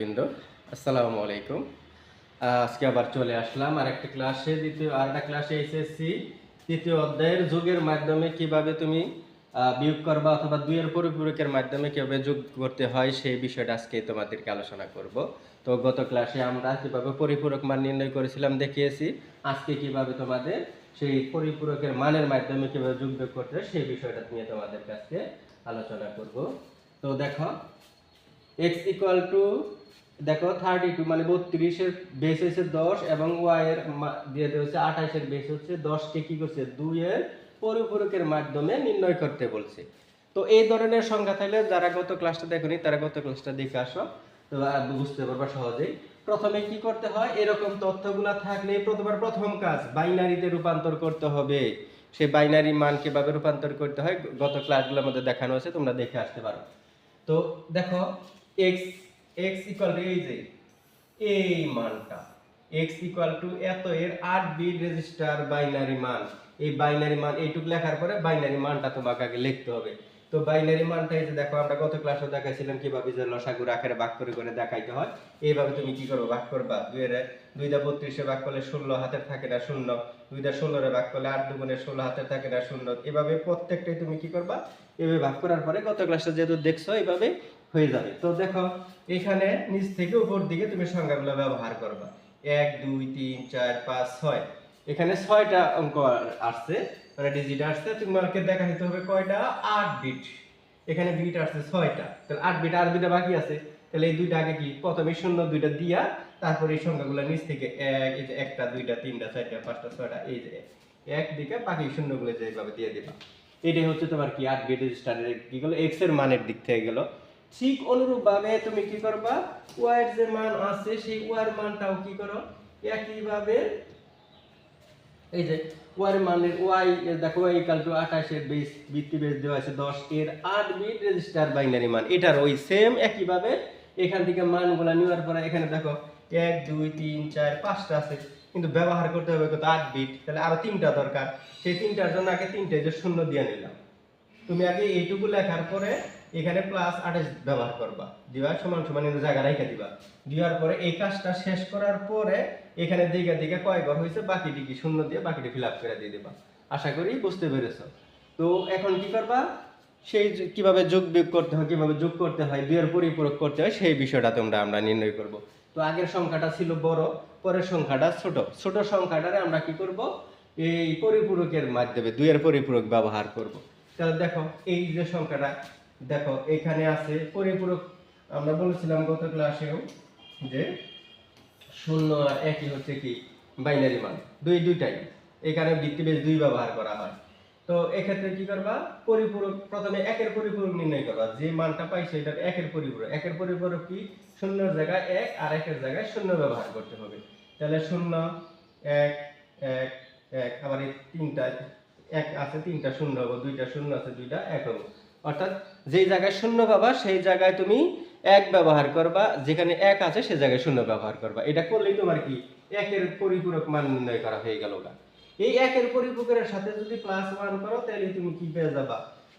বৃন্দ, আসসালামু আলাইকুম। আজকে আবার চলে আসলাম আরেকটা ক্লাসে, আরেকটা ক্লাসে এসএসসি তৃতীয় অধ্যায়ের যোগের মাধ্যমে কিভাবে তুমি বিয়োগ করবা অথবা দুইয়ের পরিপূরকের মাধ্যমে কিভাবে যোগ করতে হয় সেই বিষয়টা আজকে তোমাদেরকে আলোচনা করব। তো গত ক্লাসে আমরা কিভাবে পরিপূরক মান নির্ণয় করেছিলাম দেখিয়েছি। আজকে কিভাবে তোমাদের সেই পরিপূরকের মানের মাধ্যমে কিভাবে যোগ বিয়োগ করতে হয় সেই বিষয়টা নিয়ে তোমাদের কাছে আলোচনা করব। তো দেখো, x ইকুয়াল টু দেখো 32 মানে 32 এর বেস হচ্ছে 10 এবং y এর দিয়ে দেওয়া হচ্ছে 28 এর বেস হচ্ছে 10 কে কি করছে 2 এর পরিপূরকের মাধ্যমে নির্ণয় করতে বলছে। তো এই ধরনের সংখ্যা থাকলে যারা গত ক্লাসটা দেখোনি তারা গত ক্লাসটা দেখে আসো, তো বুঝতে পারবা সহজেই। প্রথমে কি করতে হয়, এরকম তথ্যগুলো থাকলে প্রথম কাজ বাইনারিতে রূপান্তর করতে হবে। সেই বাইনারি মান কিভাবে রূপান্তর করতে হয় গত ক্লাসগুলোর মধ্যে দেখানো হয়েছে, তোমরা দেখে আসতে পারো। তো দেখো, x x ইকুয়াল টু এই যে এই মানটা x ইকুয়াল টু এত এর 8 বিট রেজিস্টার বাইনারি মান। এই বাইনারি মান এইটুক লেখার পরে বাইনারি মানটা তোমাকে আগে লিখতে হবে। তো বাইনারি মানটা এই যে দেখো, আমরা গত ক্লাসে দেখাইছিলাম কিভাবে যে লসাগু আকারে ভাগ করে করে দেখাইতে হয়। এইভাবে তুমি কি করবে, ভাগ করবা 2 এর 2 দা 32 এ ভাগ করলে 16 হাতের থাকে না 0, 2 দা 16 এ ভাগ করলে 8 দুগুণে 16 হাতের থাকে না 0। এভাবে প্রত্যেকটাই তুমি কি করবা, এভাবে ভাগ করার পরে গত ক্লাসে যেহেতু দেখছো এইভাবে হয়ে যাবে। তো দেখো, এখানে নিচ থেকে উপর দিকে তুমি সংখ্যাগুলো ব্যবহার করবা। 1 2 3 4 5 6, এখানে 6টা অঙ্ক আসছে, মানে ডিজিট আসছে। তোমাকে দেখাইতে হবে কয়টা, 8 বিট। এখানে বিট আসছে 6টা, তাহলে 8 বিট আর দুইটা বাকি আছে। তাহলে এই দুইটা আগে কি, প্রথমে শূন্য দুইটা দিয়া তারপরে এই সংখ্যাগুলো নিচ থেকে এক, এই যে একটা দুইটা তিনটা চারটা পাঁচটা ছয়টা, এই যে এক দিকে বাকি শূন্যগুলো যেভাবে দিয়ে দিবা। এটাই হচ্ছে তোমার কি 8 বিট রেজিস্টারের কি গেল, x এর মানের দিক থেকে গেল। ঠিক অনুরূপভাবে তুমি কি করবা, y এর যে মান আছে সেই y এর মানটাও কি করো একইভাবে, এই যে y এর মানের y এর দেখো y ইকুয়াল টু 28 এর বেস ভিত্তি বেস দেওয়া আছে 10 এর 8 বিট রেজিস্টার বাইনারি মান, এটার ওই সেম একইভাবে এখান থেকে মানগুলো নেওয়ার পরে এখানে দেখো 1 2 3 4 5টা আছে, কিন্তু ব্যবহার করতে হবে কত 8 বিট, তাহলে আরো তিনটা দরকার। সেই তিনটার জন্য আগে তিনটে যে শূন্য দিয়ে নিলাম। তুমি আগে এইটুকু লেখার পরে এখানে প্লাস 28 ব্যবহার করবা, দিবা সমান সমান এর জায়গা রেখে দিবা। দেওয়ার পরে এই কাজটা শেষ করার পরে এখানে দিকে দিকে কয় ঘর হয়েছে বাকিটি কি শূন্য দিয়ে বাকিটি ফিল আপ করে দিয়ে দিবা। আশা করি বুঝতে পেরেছো। তো এখন কি করবা, সেই কিভাবে যোগ বিয়োগ করতে হয়, কিভাবে যোগ করতে হয়, দুইয়ের পরিপূরক করতে হয় সেই বিষয়টা আমরা নির্ণয় করব। তো আগের সংখ্যাটা ছিল বড়, পরের সংখ্যাটা ছোট। ছোট সংখ্যাটারে আমরা কি করব, এই পরিপূরকের মাধ্যমে দুইয়ের পরিপূরক ব্যবহার করব। তাহলে দেখো, এই যে সংখ্যাটা দেখো এখানে আছে পরিপূরক, আমরা বলেছিলাম গত ক্লাসেও যে 0 আর 1 হচ্ছে কি বাইনারি মান, দুইটাই এখানে ভিত্তি বেস 2 ব্যবহার করা হয়। তো এক্ষেত্রে কি করবা, পরিপূরক প্রথমে 1 এর পরিপূরক নির্ণয় করবা। যে মানটা পাই সেটা 1 এর পরিপূরক। 1 এর পরিপূরক কি, 0 এর জায়গায় 1 আর 1 এর জায়গায় 0 ব্যবহার করতে হবে। তাহলে 0 1 1 1, আবার এই তিনটা 1 আছে তিনটা 0 হবে, দুইটা 0 আছে দুইটা 1 হবে। অর্থাৎ যেই জায়গায় 0 পাবা সেই জায়গায় তুমি 1 ব্যবহার করবা, যেখানে 1 আছে সেই জায়গায় 0 ব্যবহার করবা। এটা করলেই তোমার কি 1 এর পরিপূরক মান নির্ণয় করা হয়ে গেল। এই 1 এর পরিপূরকের সাথে যদি +1 করো তাহলে তুমি কি পেয়ে যাবা,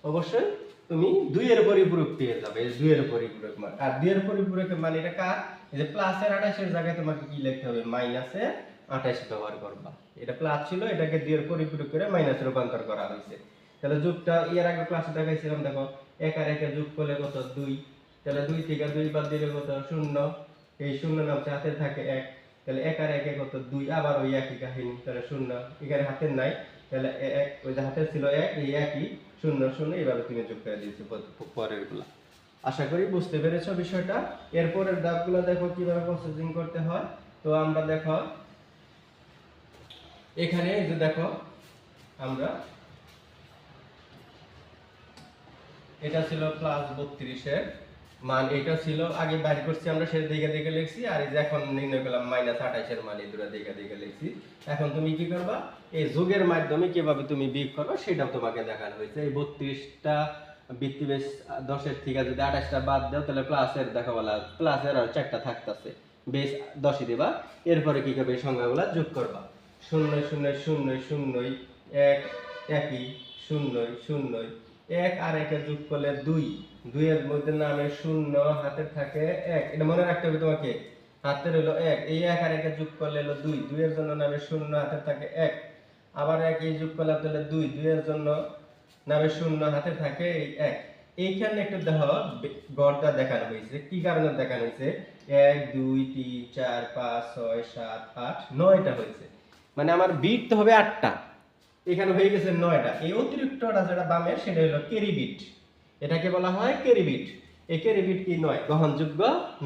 অবশ্যই তুমি 2 এর পরিপূরক পেয়ে যাবে। এই 2 এর পরিপূরক মান, আর 2 এর পরিপূরকের মান এটা কার, এই যে প্লাসের 28 এর জায়গায় তোমাকে কি লিখতে হবে, মাইনাসের 28 ব্যবহার করবা। এটা প্লাস ছিল, এটাকে 2 এর পরিপূরক করে মাইনাসে রূপান্তর করা হয়েছে। তাহলে যোগটা এর আগে ক্লাসে দেখাইছিলাম, দেখো 1 আর 1 এর যোগ করলে কত 2, তাহলে 2 থেকে 2 বাদ দিলে কত 0, এই 0 নামছে হাতে থাকে 1, তাহলে 1 আর 1 এ কত 2, আবার ওই একই কাহিনী, তাহলে 0 এখানে হাতের নাই, তাহলে 1 ওই যে হাতের ছিল 1, এই একই 0 0 এইভাবে তুমি যোগ করে দিয়েছো পরের গুলা। আশা করি বুঝতে পেরেছো বিষয়টা। এরপরের ধাপগুলো দেখো কিভাবে প্রসেসিং করতে হয়। তো আমরা দেখো এখানে এই যে দেখো, আমরা এটা ছিল +32 এর মান, এটা ছিল আগে বাইর করছি আমরা, সেটা দিকে দিকে লিখছি। আর এই যে এখন নির্ণয় করলাম -28 এর মান, এই দুটো দিকে দিকে লিখছি। এখন তুমি কি করবা, এই যোগের মাধ্যমে কিভাবে তুমি বিয়োগ করবে সেটাও তোমাকে দেখানো হয়েছে। এই 32টা ভিত্তি বেস 10 এর থেকে যদি 28টা বাদ দাও তাহলে প্লাসের দেখো বলা প্লাসের আর 4টা থাকতেছে, বেস 10ই দেবা। এরপরে কি করবে, এই সংখ্যাগুলো যোগ করবা। 0 0 0 0 1 একই 0 0 1 আর 1 এর যোগ করলে 2, 2 এর মধ্যে নামে 0 হাতে থাকে 1, এটা মনে রাখতে হবে তোমাকে। হাতের হলো 1, এই 1 আর 1 যোগ করলে হলো 2, 2 এর জন্য নামে 0 হাতে থাকে 1, আবার 1 এই যোগ করলে তাহলে 2, 2 এর জন্য নামে 0 হাতে থাকে এই 1। এইখানে একটু দেখো গড়টা দেখানো হয়েছে, কি কারণে দেখানো হয়েছে? 1 2 3 4 5 6 7 8 9টা হয়েছে, মানে আমার বিট তো হবে 8টা, এখানে হয়ে গেছে 9টা। এই অতিরিক্তটা যেটা বামে সেটা হলো ক্যারি বিট, এটাকে বলা হয় ক্যারি বিট। এই ক্যারি বিট কি নয়, গ্রহণযোগ্য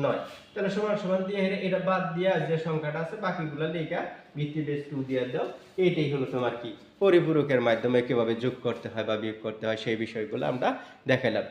নয়। তাহলে সমান সমান দিয়ে এটা বাদ দিয়া যে সংখ্যাটা আছে বাকিগুলো লেখা ভিত্তি বেস 2 দিয়ে দাও। এইটাই হলো তোমার কি পরিপূরকের মাধ্যমে কিভাবে যোগ করতে হয় বা বিয়োগ করতে হয় সেই বিষয়গুলো আমরা দেখালাম।